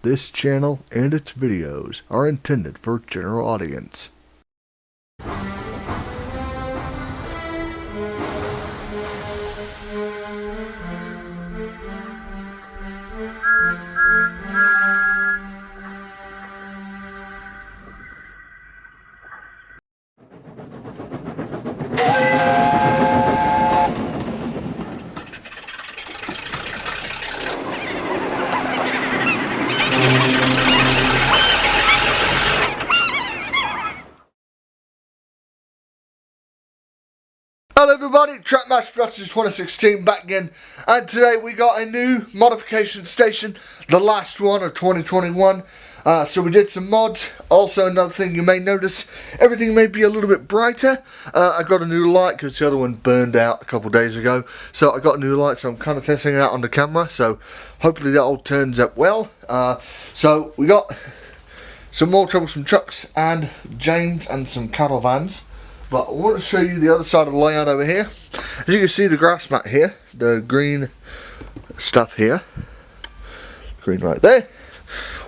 This channel and its videos are intended for general audience. Hello everybody, Trackmaster Productions 2016 back again, and today we got a new modification station, the last one of 2021. So we did some mods. Also, another thing you may notice, everything may be a little bit brighter. I got a new light because the other one burned out a couple days ago. So I got a new light, so I'm kind of testing it out on the camera. So hopefully that all turns out well. So we got some more Troublesome trucks and James and some cattle vans. But I want to show you the other side of the layout over here. As you can see, the grass mat here, the green stuff here, green right there.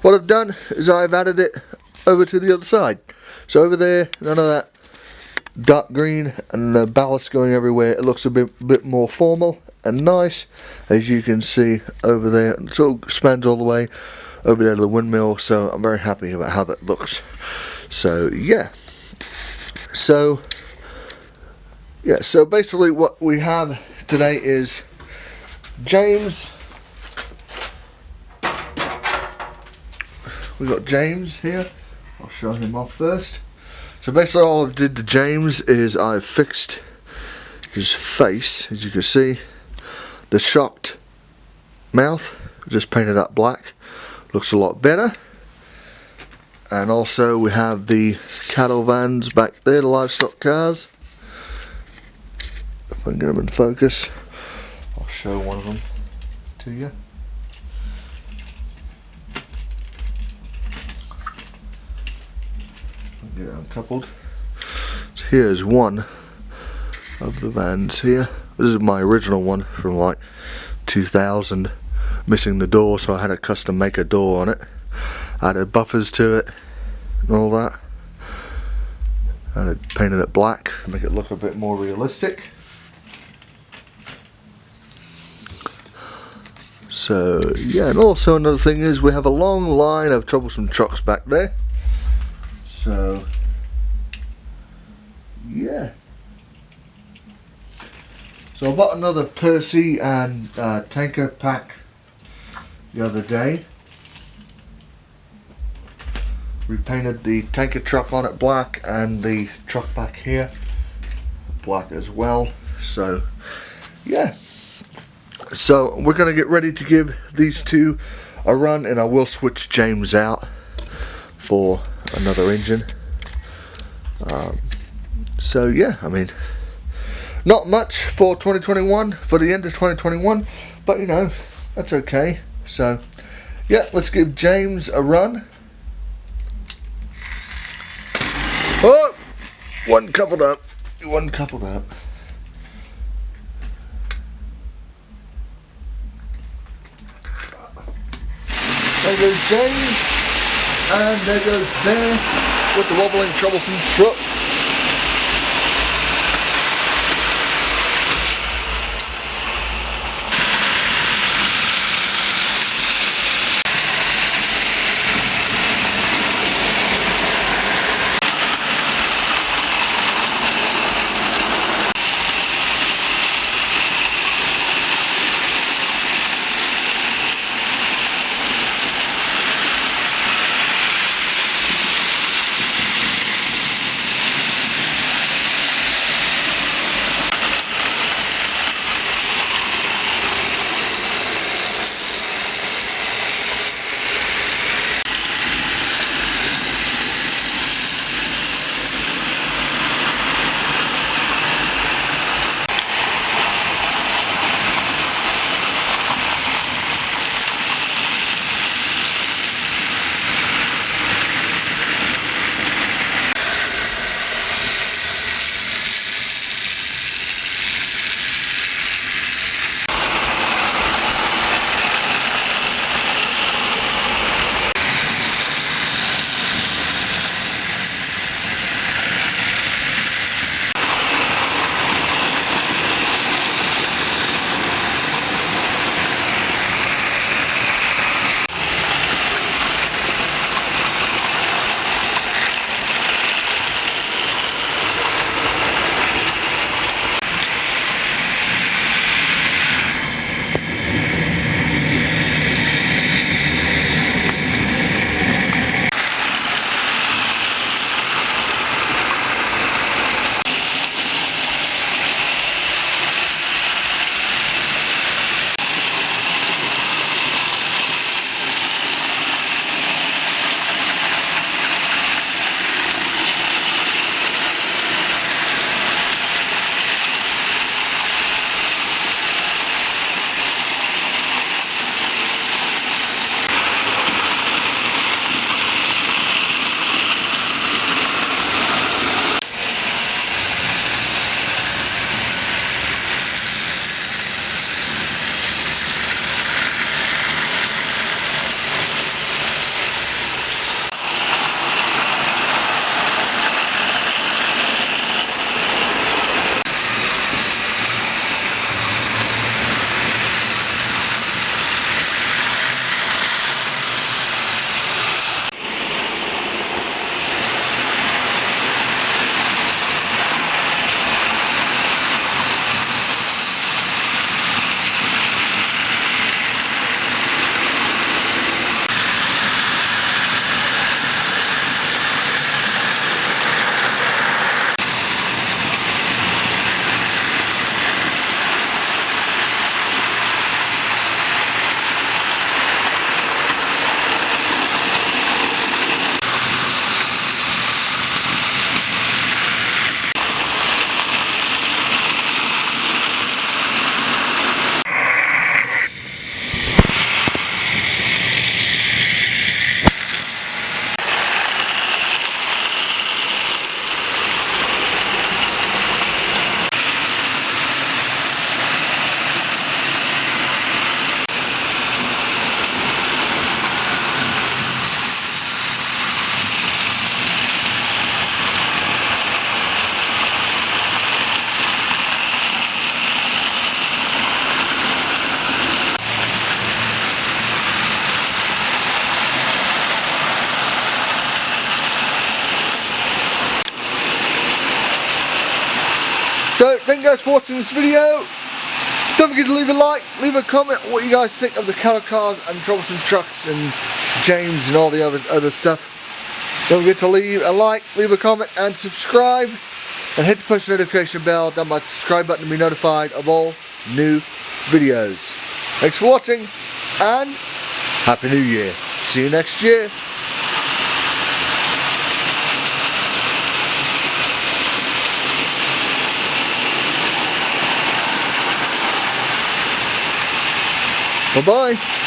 What I've done is I've added it over to the other side. So over there, none of that dark green and the ballast going everywhere. It looks a bit more formal and nice. As you can see over there, it sort of spans all the way over there to the windmill. So I'm very happy about how that looks. So yeah. So basically what we have today is James. We got James here. I'll show him off first. So basically all I did to James is I fixed his face, as you can see. The shocked mouth, just painted that black. Looks a lot better. And also we have the cattle vans back there, the livestock cars. If I can get them in focus, I'll show one of them to you. I'll get it uncoupled. So here's one of the vans here. This is my original one from like 2000, missing the door, so I had to custom make a door on it. Added buffers to it and all that. And I painted it black to make it look a bit more realistic. So yeah, and also another thing is we have a long line of Troublesome trucks back there. So yeah. So I bought another Percy and tanker pack the other day. Repainted the tanker truck on it black and the truck back here black as well. So yeah, so we're gonna get ready to give these two a run, and I will switch James out for another engine. So yeah, I mean, not much for 2021, for the end of 2021, but you know, that's okay. So yeah, let's give James a run. Oh, one coupled up, one coupled up. There goes James, and there goes Bear with the wobbling Troublesome truck. thank you guys for watching this video. Don't forget to leave a like, leave a comment what you guys think of the color cars and troublesome trucks and James and all the other stuff. Don't forget to leave a like, leave a comment and subscribe. And hit the push notification bell down by the subscribe button to be notified of all new videos. Thanks for watching and Happy New Year. See you next year. Bye-bye.